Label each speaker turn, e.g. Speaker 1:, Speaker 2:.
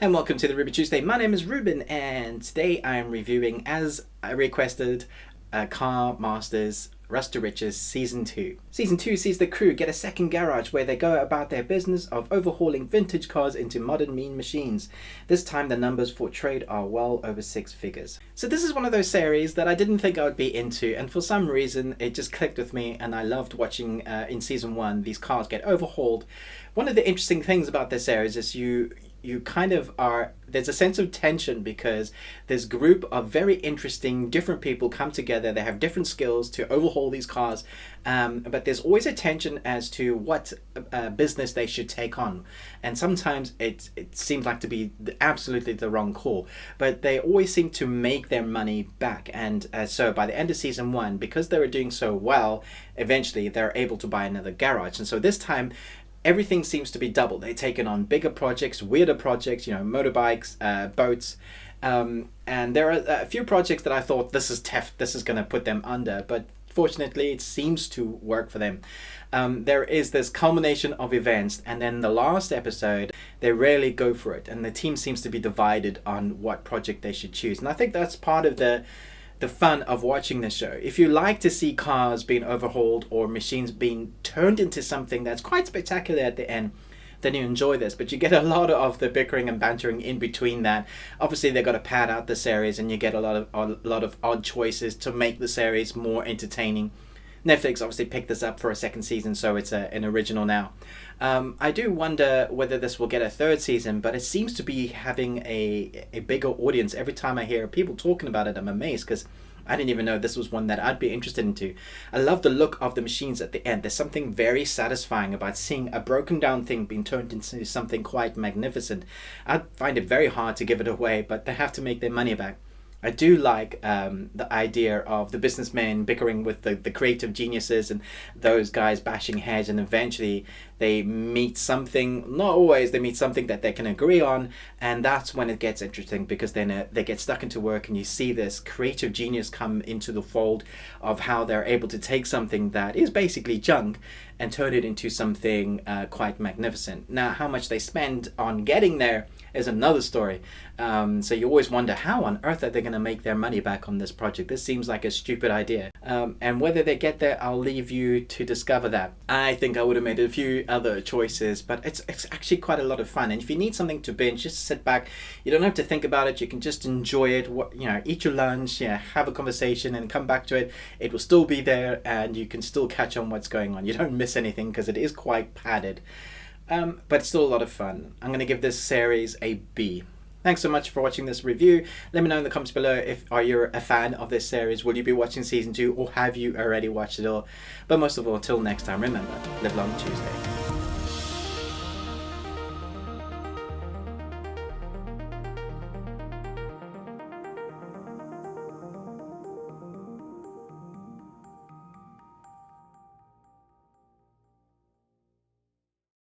Speaker 1: And welcome to the Ruby Tuesday. My name is Ruben, and today I am reviewing, as I requested, Car Masters Rust to Riches Season 2. Season 2 sees the crew get a second garage where they go about their business of overhauling vintage cars into modern mean machines. This time the numbers for trade are well over 6 figures. So this is one of those series that I didn't think I would be into, and for some reason it just clicked with me, and I loved watching in Season 1 these cars get overhauled. One of the interesting things about this series is you kind of are, there's a sense of tension because this group of very interesting different people come together. They have different skills to overhaul these cars, but there's always a tension as to what business they should take on, and sometimes it seems like to be absolutely the wrong call, but they always seem to make their money back. And so by the end of Season 1, because they were doing so well, eventually they're able to buy another garage. And so this time everything seems to be double. They're taking on bigger projects, weirder projects, motorbikes, boats. And there are a few projects that I thought, this is tough, this is going to put them under. But fortunately, it seems to work for them. There is this culmination of events. And then the last episode, they rarely go for it. And the team seems to be divided on what project they should choose. And I think that's part of the fun of watching this show. If you like to see cars being overhauled or machines being turned into something that's quite spectacular at the end, then you enjoy this. But you get a lot of the bickering and bantering in between that. Obviously they've got to pad out the series, and you get a lot of odd choices to make the series more entertaining. Netflix obviously picked this up for a second season, so it's an original now. I do wonder whether this will get a third season, but it seems to be having a bigger audience. Every time I hear people talking about it, I'm amazed, because I didn't even know this was one that I'd be interested into. I love the look of the machines at the end. There's something very satisfying about seeing a broken down thing being turned into something quite magnificent. I find it very hard to give it away, but they have to make their money back. I do like the idea of the businessmen bickering with the creative geniuses, and those guys bashing heads, and eventually they meet something, not always, they meet something that they can agree on, and that's when it gets interesting, because then they get stuck into work, and you see this creative genius come into the fold of how they're able to take something that is basically junk and turn it into something quite magnificent. Now, how much they spend on getting there is another story. So you always wonder, how on earth are they going to make their money back on this project? This seems like a stupid idea. And whether they get there, I'll leave you to discover that. I think I would have made a few other choices, but it's actually quite a lot of fun. And if you need something to binge, just sit back. You don't have to think about it. You can just enjoy it. Eat your lunch, have a conversation, and come back to it. It will still be there, and you can still catch on what's going on. You don't miss anything because it is quite padded. But it's still a lot of fun. I'm going to give this series a B. Thanks so much for watching this review. Let me know in the comments below if you're a fan of this series. Will you be watching Season 2, or have you already watched it all? But most of all, until next time, remember, live long Tuesday.